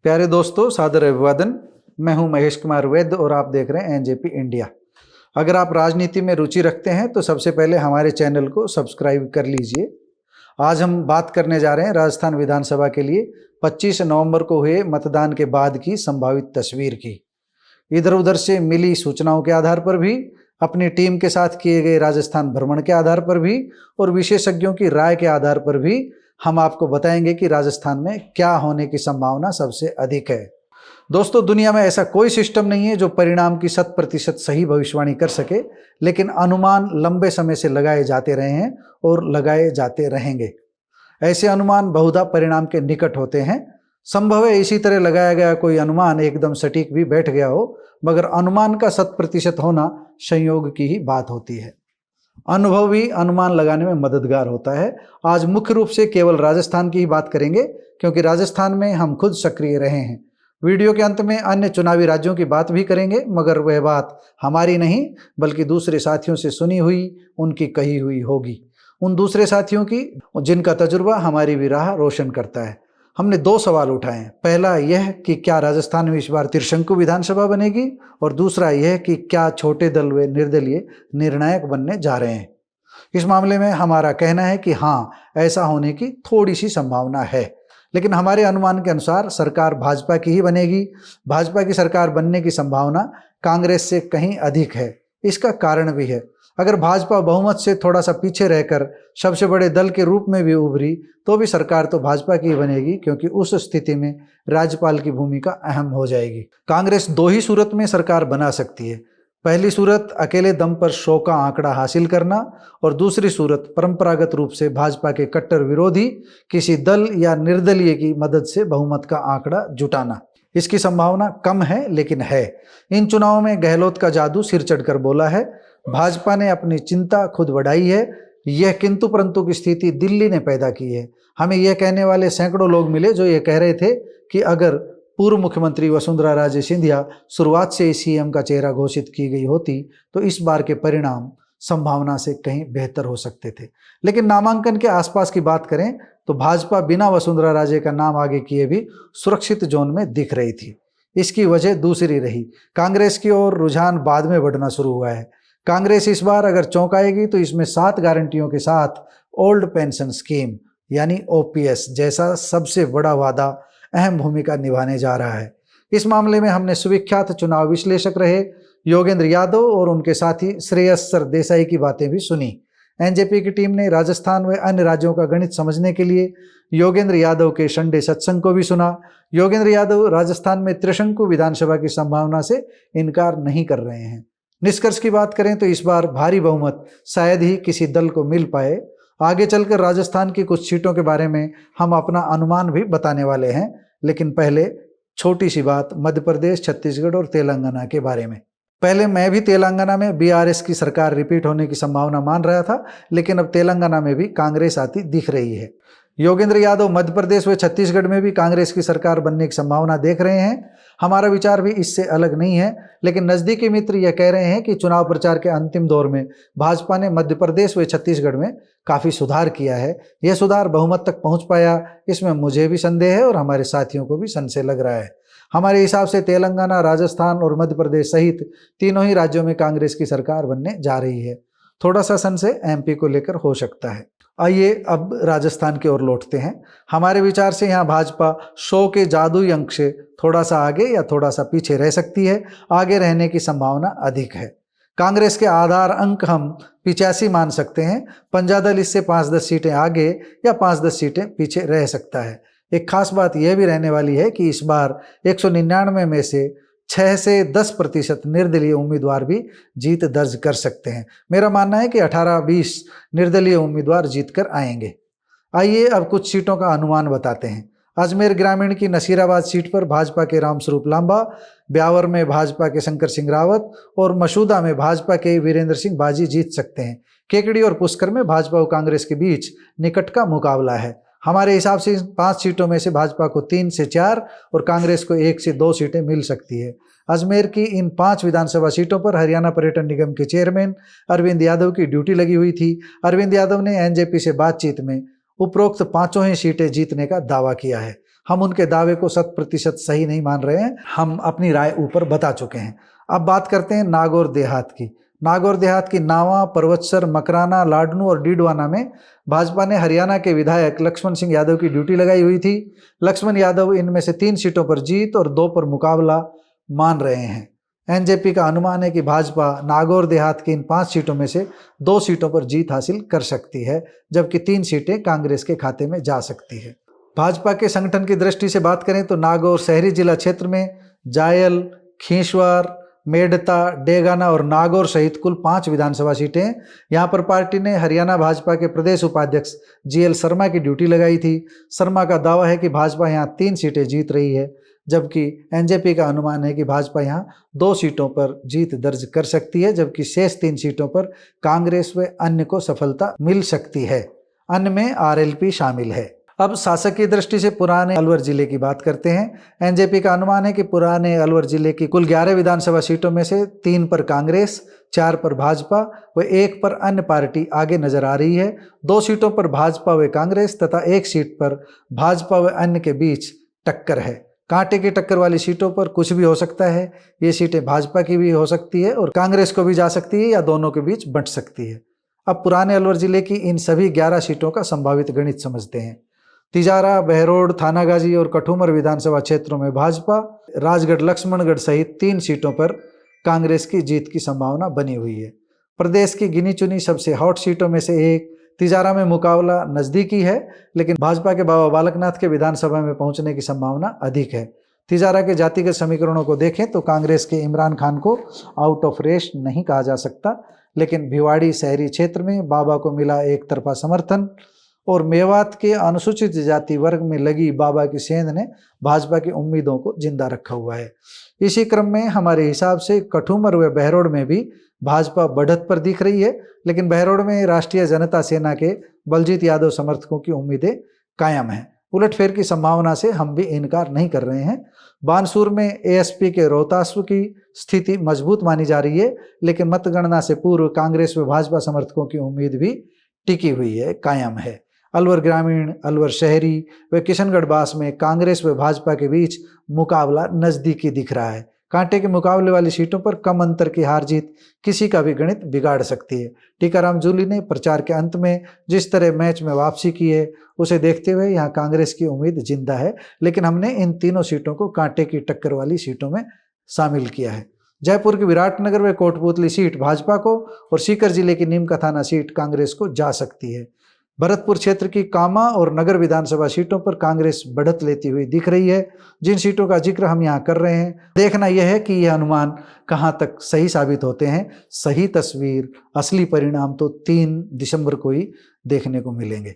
प्यारे दोस्तों, सादर अभिवादन। मैं हूं महेश कुमार वैद्य और आप देख रहे हैं एनजेपी इंडिया। अगर आप राजनीति में रुचि रखते हैं तो सबसे पहले हमारे चैनल को सब्सक्राइब कर लीजिए। आज हम बात करने जा रहे हैं राजस्थान विधानसभा के लिए 25 नवंबर को हुए मतदान के बाद की संभावित तस्वीर की। इधर उधर से मिली सूचनाओं के आधार पर भी, अपनी टीम के साथ किए गए राजस्थान भ्रमण के आधार पर भी और विशेषज्ञों की राय के आधार पर भी हम आपको बताएंगे कि राजस्थान में क्या होने की संभावना सबसे अधिक है। दोस्तों, दुनिया में ऐसा कोई सिस्टम नहीं है जो परिणाम की 100% सही भविष्यवाणी कर सके, लेकिन अनुमान लंबे समय से लगाए जाते रहे हैं और लगाए जाते रहेंगे। ऐसे अनुमान बहुधा परिणाम के निकट होते हैं। संभव है इसी तरह लगाया गया कोई अनुमान एकदम सटीक भी बैठ गया हो, मगर अनुमान का 100% होना संयोग की ही बात होती है। अनुभव भी अनुमान लगाने में मददगार होता है। आज मुख्य रूप से केवल राजस्थान की ही बात करेंगे, क्योंकि राजस्थान में हम खुद सक्रिय रहे हैं। वीडियो के अंत में अन्य चुनावी राज्यों की बात भी करेंगे, मगर वह बात हमारी नहीं बल्कि दूसरे साथियों से सुनी हुई, उनकी कही हुई होगी। उन दूसरे साथियों की जिनका तजुर्बा हमारी भी राह रोशन करता है। हमने 2 सवाल उठाए हैं। पहला यह कि क्या राजस्थान में इस बार त्रिशंकु विधानसभा बनेगी, और दूसरा यह कि क्या छोटे दल व निर्दलीय निर्णायक बनने जा रहे हैं। इस मामले में हमारा कहना है कि हाँ, ऐसा होने की थोड़ी सी संभावना है, लेकिन हमारे अनुमान के अनुसार सरकार भाजपा की ही बनेगी। भाजपा की सरकार बनने की संभावना कांग्रेस से कहीं अधिक है। इसका कारण भी है, अगर भाजपा बहुमत से थोड़ा सा पीछे रहकर सबसे बड़े दल के रूप में भी उभरी तो भी सरकार तो भाजपा की बनेगी, क्योंकि उस स्थिति में राज्यपाल की भूमिका अहम हो जाएगी। कांग्रेस 2 ही सूरत में सरकार बना सकती है। पहली सूरत अकेले दम पर 100 का आंकड़ा हासिल करना, और दूसरी सूरत परंपरागत रूप से भाजपा के कट्टर विरोधी किसी दल या निर्दलीय की मदद से बहुमत का आंकड़ा जुटाना। इसकी संभावना कम है, लेकिन है। इन चुनावों में गहलोत का जादू सिर चढ़कर बोला है। भाजपा ने अपनी चिंता खुद बढ़ाई है। यह किंतु परंतु की स्थिति दिल्ली ने पैदा की है। हमें यह कहने वाले सैकड़ों लोग मिले जो ये कह रहे थे कि अगर पूर्व मुख्यमंत्री वसुंधरा राजे सिंधिया शुरुआत से ही सीएम का चेहरा घोषित की गई होती तो इस बार के परिणाम संभावना से कहीं बेहतर हो सकते थे। लेकिन नामांकन के आसपास की बात करें तो भाजपा बिना वसुंधरा राजे का नाम आगे किए भी सुरक्षित जोन में दिख रही थी। इसकी वजह दूसरी रही। कांग्रेस की ओर रुझान बाद में बढ़ना शुरू हुआ है। कांग्रेस इस बार अगर चौंकाएगी तो इसमें 7 गारंटियों के साथ ओल्ड पेंशन स्कीम यानी ओपीएस जैसा सबसे बड़ा वादा अहम भूमिका निभाने जा रहा है। इस मामले में हमने सुविख्यात चुनाव विश्लेषक रहे योगेंद्र यादव और उनके साथी श्रेयस सरदेसाई की बातें भी सुनी। एनजेपी की टीम ने राजस्थान व अन्य राज्यों का गणित समझने के लिए योगेंद्र यादव के संडे सत्संग को भी सुना। योगेंद्र यादव राजस्थान में त्रिशंकु विधानसभा की संभावना से इनकार नहीं कर रहे हैं। निष्कर्ष की बात करें तो इस बार भारी बहुमत शायद ही किसी दल को मिल पाए। आगे चलकर राजस्थान की कुछ सीटों के बारे में हम अपना अनुमान भी बताने वाले हैं, लेकिन पहले छोटी सी बात मध्य प्रदेश, छत्तीसगढ़ और तेलंगाना के बारे में। पहले मैं भी तेलंगाना में बीआरएस की सरकार रिपीट होने की संभावना मान रहा था, लेकिन अब तेलंगाना में भी कांग्रेस आती दिख रही है। योगेंद्र यादव मध्य प्रदेश व छत्तीसगढ़ में भी कांग्रेस की सरकार बनने की संभावना देख रहे हैं। हमारा विचार भी इससे अलग नहीं है, लेकिन नज़दीकी मित्र यह कह रहे हैं कि चुनाव प्रचार के अंतिम दौर में भाजपा ने मध्य प्रदेश व छत्तीसगढ़ में काफ़ी सुधार किया है। यह सुधार बहुमत तक पहुंच पाया, इसमें मुझे भी संदेह है और हमारे साथियों को भी संशय लग रहा है। हमारे हिसाब से तेलंगाना, राजस्थान और मध्य प्रदेश सहित तीनों ही राज्यों में कांग्रेस की सरकार बनने जा रही है। थोड़ा सा संशय एमपी को लेकर हो सकता है। आइए अब राजस्थान की ओर लौटते हैं। हमारे विचार से यहाँ भाजपा 100 के जादुई अंक से थोड़ा सा आगे या थोड़ा सा पीछे रह सकती है। आगे रहने की संभावना अधिक है। कांग्रेस के आधार अंक हम 85 मान सकते हैं। पंजा दल इससे 5-10 सीटें आगे या 5-10 सीटें पीछे रह सकता है। एक खास बात यह भी रहने वाली है कि इस बार 199 में से 6 से 10% निर्दलीय उम्मीदवार भी जीत दर्ज कर सकते हैं। मेरा मानना है कि 18-20 निर्दलीय उम्मीदवार जीत कर आएंगे। आइए अब कुछ सीटों का अनुमान बताते हैं। अजमेर ग्रामीण की नसीराबाद सीट पर भाजपा के रामस्वरूप लांबा, ब्यावर में भाजपा के शंकर सिंह रावत और मसूदा में भाजपा के वीरेंद्र सिंह बाजी जीत सकते हैं। केकड़ी और पुष्कर में भाजपा और कांग्रेस के बीच निकट का मुकाबला है। हमारे हिसाब से इन 5 सीटों में से भाजपा को 3 से 4 और कांग्रेस को 1 से 2 सीटें मिल सकती है। अजमेर की इन 5 विधानसभा सीटों पर हरियाणा पर्यटन निगम के चेयरमैन अरविंद यादव की ड्यूटी लगी हुई थी। अरविंद यादव ने एनजेपी से बातचीत में उपरोक्त 5 ही सीटें जीतने का दावा किया है। हम उनके दावे को 100% सही नहीं मान रहे हैं, हम अपनी राय ऊपर बता चुके हैं। अब बात करते हैं नागौर देहात की। नागौर देहात की नावा, पर्वतसर, मकराना, लाडनू और डीडवाना में भाजपा ने हरियाणा के विधायक लक्ष्मण सिंह यादव की ड्यूटी लगाई हुई थी। लक्ष्मण यादव इनमें से 3 सीटों पर जीत और 2 पर मुकाबला मान रहे हैं। एनजेपी का अनुमान है कि भाजपा नागौर देहात की इन 5 सीटों में से 2 सीटों पर जीत हासिल कर सकती है, जबकि 3 सीटें कांग्रेस के खाते में जा सकती है। भाजपा के संगठन की दृष्टि से बात करें तो नागौर शहरी जिला क्षेत्र में जायल, खींसवार, मेडता, डेगाना और नागौर सहित कुल 5 विधानसभा सीटें हैं। यहाँ पर पार्टी ने हरियाणा भाजपा के प्रदेश उपाध्यक्ष जीएल शर्मा की ड्यूटी लगाई थी। शर्मा का दावा है कि भाजपा यहाँ 3 सीटें जीत रही है, जबकि एनजेपी का अनुमान है कि भाजपा यहाँ 2 सीटों पर जीत दर्ज कर सकती है, जबकि शेष 3 सीटों पर कांग्रेस व अन्य को सफलता मिल सकती है। अन्य में आरएलपी शामिल है। अब शासक की दृष्टि से पुराने अलवर जिले की बात करते हैं। एनजेपी का अनुमान है कि पुराने अलवर जिले की कुल 11 विधानसभा सीटों में से 3 पर कांग्रेस, 4 पर भाजपा व 1 पर अन्य पार्टी आगे नजर आ रही है। 2 सीटों पर भाजपा व कांग्रेस तथा 1 सीट पर भाजपा व अन्य के बीच टक्कर है। कांटे की टक्कर वाली सीटों पर कुछ भी हो सकता है। ये सीटें भाजपा की भी हो सकती है और कांग्रेस को भी जा सकती है या दोनों के बीच बंट सकती है। अब पुराने अलवर जिले की इन सभी 11 सीटों का संभावित गणित समझते हैं। तिजारा, बहरोड, थानागाजी और कठूमर विधानसभा क्षेत्रों में भाजपा, राजगढ़, लक्ष्मणगढ़ सहित 3 सीटों पर कांग्रेस की जीत की संभावना बनी हुई है। प्रदेश की गिनी चुनी सबसे हॉट सीटों में से एक तिजारा में मुकाबला नजदीकी है, लेकिन भाजपा के बाबा बालकनाथ के विधानसभा में पहुंचने की संभावना अधिक है। तिजारा के जातिगत समीकरणों को देखें तो कांग्रेस के इमरान खान को आउट ऑफ रेस नहीं कहा जा सकता, लेकिन भिवाड़ी शहरी क्षेत्र में बाबा को मिला एक तरफा समर्थन और मेवात के अनुसूचित जाति वर्ग में लगी बाबा की सेंध ने भाजपा की उम्मीदों को जिंदा रखा हुआ है। इसी क्रम में हमारे हिसाब से कठूमर व बहरोड में भी भाजपा बढ़त पर दिख रही है, लेकिन बहरोड में राष्ट्रीय जनता सेना के बलजीत यादव समर्थकों की उम्मीदें कायम हैं। उलटफेर की संभावना से हम भी इनकार नहीं कर रहे हैं। बानसूर में एएसपी के रोहतासु की स्थिति मजबूत मानी जा रही है, लेकिन मतगणना से पूर्व कांग्रेस व भाजपा समर्थकों की उम्मीद भी टिकी हुई है, कायम है। अलवर ग्रामीण, अलवर शहरी व किशनगढ़ बास में कांग्रेस व भाजपा के बीच मुकाबला नजदीकी दिख रहा है। कांटे के मुकाबले वाली सीटों पर कम अंतर की हार जीत किसी का भी गणित बिगाड़ सकती है। टीकाराम जूली ने प्रचार के अंत में जिस तरह मैच में वापसी की है, उसे देखते हुए यहाँ कांग्रेस की उम्मीद जिंदा है, लेकिन हमने इन तीनों सीटों को कांटे की टक्कर वाली सीटों में शामिल किया है। जयपुर की विराटनगर व कोटपुतली सीट भाजपा को और सीकर जिले की नीम का थाना सीट कांग्रेस को जा सकती है। भरतपुर क्षेत्र की कामा और नगर विधानसभा सीटों पर कांग्रेस बढ़त लेती हुई दिख रही है। जिन सीटों का जिक्र हम यहाँ कर रहे हैं, देखना यह है कि यह अनुमान कहाँ तक सही साबित होते हैं। सही तस्वीर, असली परिणाम तो 3 दिसंबर को ही देखने को मिलेंगे।